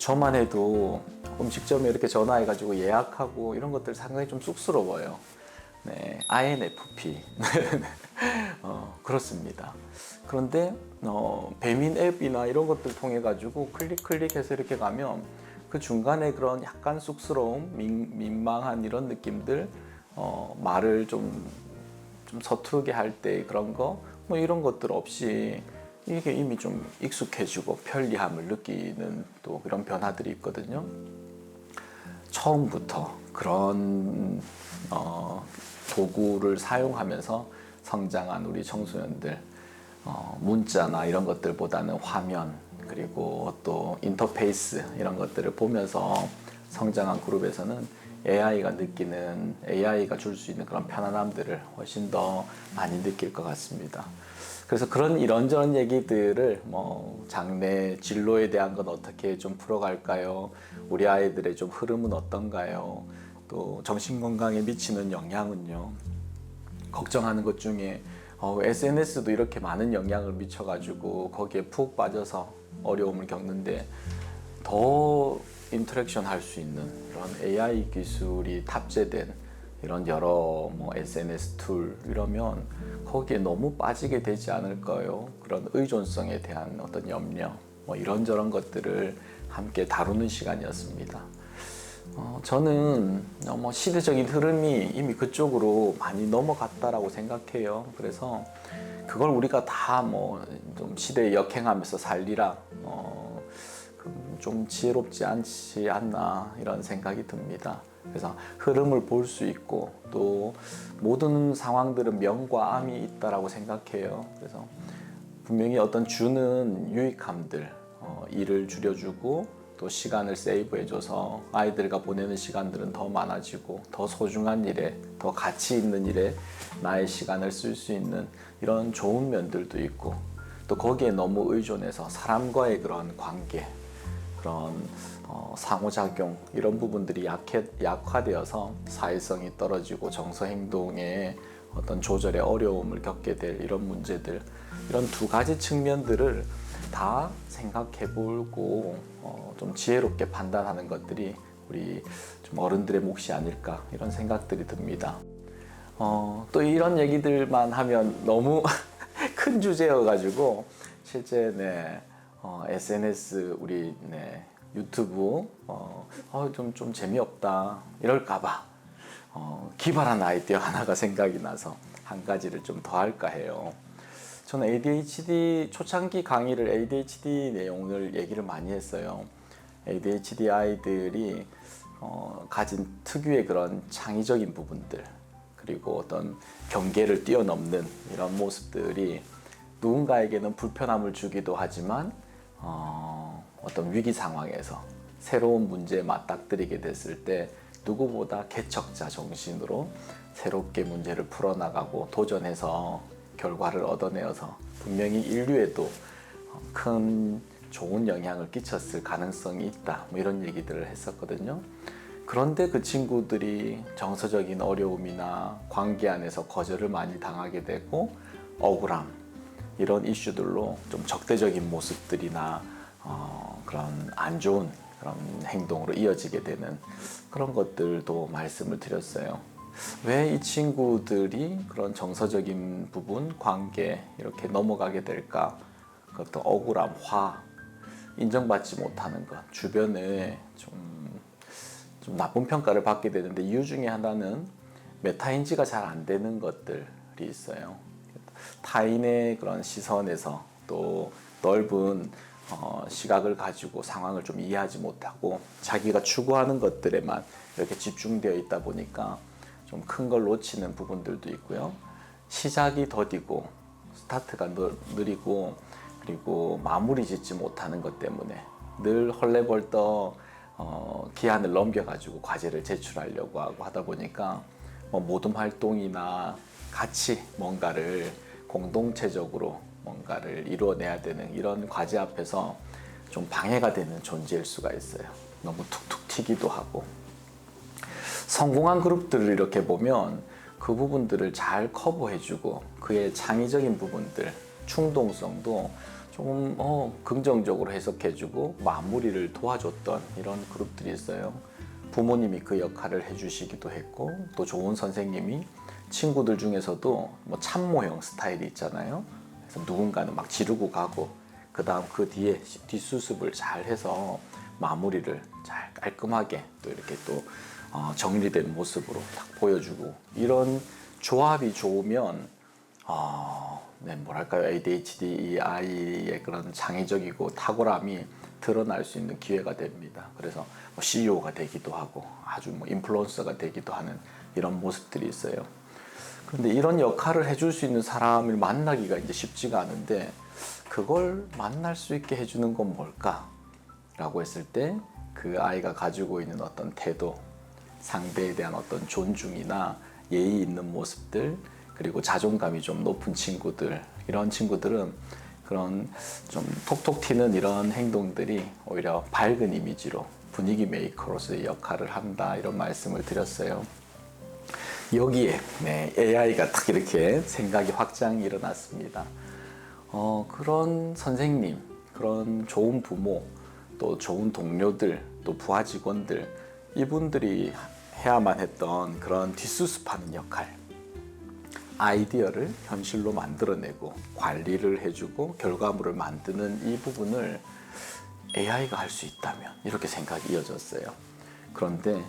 저만 해도 음식점에 이렇게 전화해가지고 예약하고 이런 것들 상당히 좀 쑥스러워요. 네, INFP. 그렇습니다. 그런데 배민 앱이나 이런 것들 통해 가지고 클릭해서 이렇게 가면 그 중간에 그런 약간 쑥스러움, 민망한 이런 느낌들, 말을 좀 서투르게 할 때 그런 거, 뭐 이런 것들 없이 이게 이미 좀 익숙해지고 편리함을 느끼는 또 그런 변화들이 있거든요. 처음부터 그런 도구를 사용하면서 성장한 우리 청소년들, 문자나 이런 것들보다는 화면 그리고 또 인터페이스 이런 것들을 보면서 성장한 그룹에서는 AI가 줄 수 있는 그런 편안함들을 훨씬 더 많이 느낄 것 같습니다. 그래서 그런 이런저런 얘기들을 장래 진로에 대한 건 어떻게 좀 풀어갈까요? 우리 아이들의 좀 흐름은 어떤가요? 또 정신건강에 미치는 영향은요? 걱정하는 것 중에 SNS도 이렇게 많은 영향을 미쳐가지고 거기에 푹 빠져서 어려움을 겪는데 더 인터랙션 할 수 있는 이런 AI 기술이 탑재된 이런 여러 SNS 툴 이러면 거기에 너무 빠지게 되지 않을까요? 그런 의존성에 대한 어떤 염려 이런저런 것들을 함께 다루는 시간이었습니다. 저는 시대적인 흐름이 이미 그쪽으로 많이 넘어갔다라고 생각해요. 그래서 그걸 우리가 다 좀 시대에 역행하면서 살리라 좀 지혜롭지 않지 않나 이런 생각이 듭니다. 그래서 흐름을 볼 수 있고 또 모든 상황들은 명과 암이 있다라고 생각해요. 그래서 분명히 어떤 주는 유익함들, 일을 줄여주고 또 시간을 세이브해줘서 아이들과 보내는 시간들은 더 많아지고 더 소중한 일에, 더 가치 있는 일에 나의 시간을 쓸 수 있는 이런 좋은 면들도 있고 또 거기에 너무 의존해서 사람과의 그런 관계, 그런 상호작용 이런 부분들이 약화되어서 사회성이 떨어지고 정서행동의 어떤 조절에 어려움을 겪게 될 이런 문제들, 이런 두 가지 측면들을 다 생각해보고 좀 지혜롭게 판단하는 것들이 우리 좀 어른들의 몫이 아닐까 이런 생각들이 듭니다. 또 이런 얘기들만 하면 너무 큰 주제여가지고 실제 SNS 우리 유튜브 좀 재미없다 이럴까봐 기발한 아이디어 하나가 생각이 나서 한 가지를 좀 더 할까 해요. 저는 ADHD 초창기 강의를 ADHD 내용을 얘기를 많이 했어요. ADHD 아이들이 가진 특유의 그런 창의적인 부분들 그리고 어떤 경계를 뛰어넘는 이런 모습들이 누군가에게는 불편함을 주기도 하지만 어떤 위기 상황에서 새로운 문제에 맞닥뜨리게 됐을 때 누구보다 개척자 정신으로 새롭게 문제를 풀어나가고 도전해서 결과를 얻어내어서 분명히 인류에도 큰 좋은 영향을 끼쳤을 가능성이 있다 이런 얘기들을 했었거든요. 그런데 그 친구들이 정서적인 어려움이나 관계 안에서 거절을 많이 당하게 되고 억울함 이런 이슈들로 좀 적대적인 모습들이나 그런 안 좋은 그런 행동으로 이어지게 되는 그런 것들도 말씀을 드렸어요. 왜 이 친구들이 그런 정서적인 부분, 관계 이렇게 넘어가게 될까? 그것도 억울함, 화, 인정받지 못하는 것, 주변에 좀 나쁜 평가를 받게 되는데 이유 중에 하나는 메타인지가 잘 안 되는 것들이 있어요. 타인의 그런 시선에서 또 넓은 시각을 가지고 상황을 좀 이해하지 못하고 자기가 추구하는 것들에만 이렇게 집중되어 있다 보니까 좀 큰 걸 놓치는 부분들도 있고요. 시작이 더디고 스타트가 느리고 그리고 마무리 짓지 못하는 것 때문에 늘 헐레벌떡 기한을 넘겨가지고 과제를 제출하려고 하고 하다 보니까 모둠 활동이나 같이 뭔가를 공동체적으로 뭔가를 이루어내야 되는 이런 과제 앞에서 좀 방해가 되는 존재일 수가 있어요. 너무 툭툭 튀기도 하고. 성공한 그룹들을 이렇게 보면 그 부분들을 잘 커버해주고 그의 창의적인 부분들, 충동성도 조금 긍정적으로 해석해주고 마무리를 도와줬던 이런 그룹들이 있어요. 부모님이 그 역할을 해주시기도 했고, 또 좋은 선생님이 친구들 중에서도 뭐 참모형 스타일이 있잖아요. 그래서 누군가는 막 지르고 가고, 그 다음 그 뒤에 뒷수습을 잘 해서 마무리를 잘 깔끔하게 또 이렇게 또 정리된 모습으로 딱 보여주고, 이런 조합이 좋으면 네, 뭐랄까요, ADHD 이 아이의 그런 창의적이고 탁월함이 드러날 수 있는 기회가 됩니다. 그래서 뭐 CEO가 되기도 하고 아주 뭐 인플루언서가 되기도 하는 이런 모습들이 있어요. 그런데 이런 역할을 해줄 수 있는 사람을 만나기가 이제 쉽지가 않은데, 그걸 만날 수 있게 해주는 건 뭘까? 라고 했을 때 그 아이가 가지고 있는 어떤 태도, 상대에 대한 어떤 존중이나 예의 있는 모습들, 그리고 자존감이 좀 높은 친구들, 이런 친구들은 그런 좀 톡톡 튀는 이런 행동들이 오히려 밝은 이미지로 분위기 메이커로서의 역할을 한다, 이런 말씀을 드렸어요. 여기에 AI가 딱 이렇게 생각이 확장이 일어났습니다. 그런 선생님, 그런 좋은 부모, 또 좋은 동료들, 또 부하 직원들, 이분들이 해야만 했던 그런 뒷수습하는 역할, 아이디어를 현실로 만들어내고 관리를 해주고 결과물을 만드는 이 부분을 AI가 할 수 있다면, 이렇게 생각이 이어졌어요. 그런데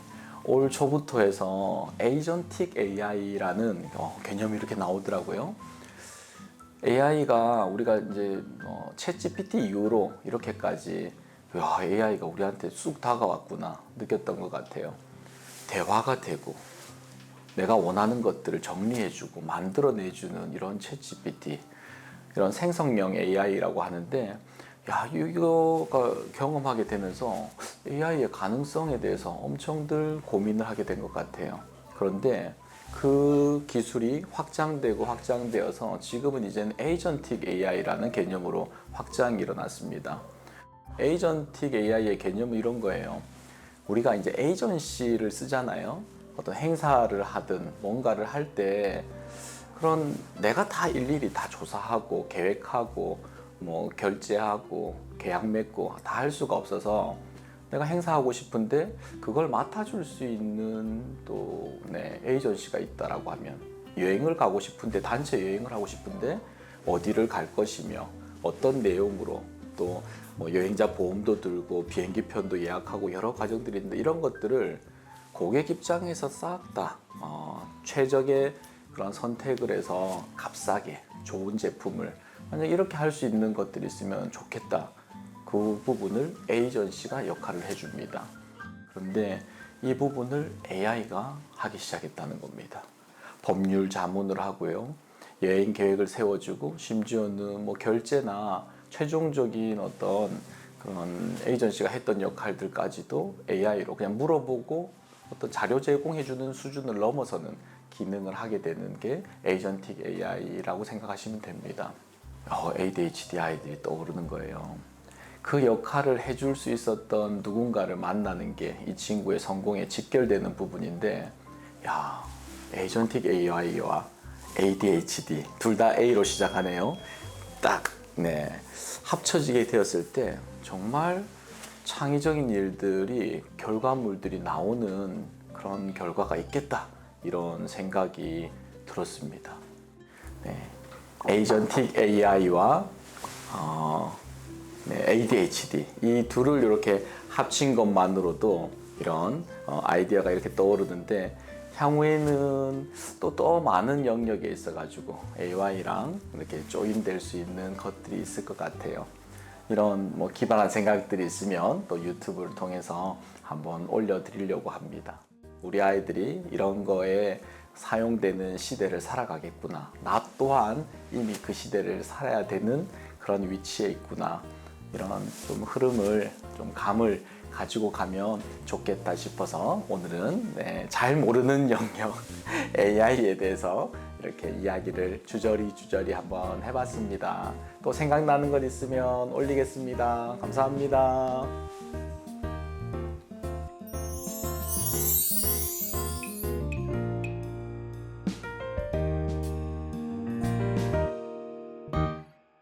올 초부터 해서 에이전틱 AI라는 개념이 이렇게 나오더라고요. AI가 우리가 이제 챗 GPT 이후로 이렇게까지 AI가 우리한테 쑥 다가왔구나 느꼈던 것 같아요. 대화가 되고 내가 원하는 것들을 정리해주고 만들어내주는 이런 챗 GPT, 이런 생성형 AI라고 하는데, 이거가 경험하게 되면서 AI의 가능성에 대해서 엄청들 고민을 하게 된 것 같아요. 그런데 그 기술이 확장되어서 지금은 이제는 에이전틱 AI라는 개념으로 확장이 일어났습니다. 에이전틱 AI의 개념은 이런 거예요. 우리가 이제 에이전시를 쓰잖아요. 어떤 행사를 하든 뭔가를 할 때 그런 내가 다 일일이 다 조사하고 계획하고 뭐 결제하고 계약 맺고 다 할 수가 없어서, 내가 행사하고 싶은데 그걸 맡아줄 수 있는 또 에이전시가 있다라고 하면, 여행을 가고 싶은데, 단체 여행을 하고 싶은데 어디를 갈 것이며 어떤 내용으로, 또 뭐 여행자 보험도 들고 비행기 편도 예약하고 여러 과정들이 있는데, 이런 것들을 고객 입장에서 싹 다 최적의 그런 선택을 해서 값싸게 좋은 제품을 만약 이렇게 할 수 있는 것들이 있으면 좋겠다. 그 부분을 에이전시가 역할을 해줍니다. 그런데 이 부분을 AI가 하기 시작했다는 겁니다. 법률 자문을 하고요, 여행 계획을 세워주고, 심지어는 뭐 결제나 최종적인 어떤 그런 에이전시가 했던 역할들까지도 AI로 그냥 물어보고 어떤 자료 제공해주는 수준을 넘어서는 기능을 하게 되는 게 에이전틱 AI라고 생각하시면 됩니다. ADHD 아이들이 떠오르는 거예요. 그 역할을 해줄 수 있었던 누군가를 만나는 게 이 친구의 성공에 직결되는 부분인데, 에이전틱 AI와 ADHD 둘 다 A로 시작하네요. 딱 합쳐지게 되었을 때 정말 창의적인 일들이, 결과물들이 나오는 그런 결과가 있겠다, 이런 생각이 들었습니다. 에이전틱 AI와 ADHD 이 둘을 이렇게 합친 것만으로도 이런 아이디어가 이렇게 떠오르는데, 향후에는 또 더 많은 영역에 있어가지고 AI랑 이렇게 조인될 수 있는 것들이 있을 것 같아요. 이런 뭐 기발한 생각들이 있으면 또 유튜브를 통해서 한번 올려드리려고 합니다. 우리 아이들이 이런 거에 사용되는 시대를 살아가겠구나, 나 또한 이미 그 시대를 살아야 되는 그런 위치에 있구나, 이런 좀 흐름을, 좀 감을 가지고 가면 좋겠다 싶어서 오늘은 잘 모르는 영역 AI에 대해서 이렇게 이야기를 주저리 한번 해봤습니다. 또 생각나는 것 있으면 올리겠습니다. 감사합니다.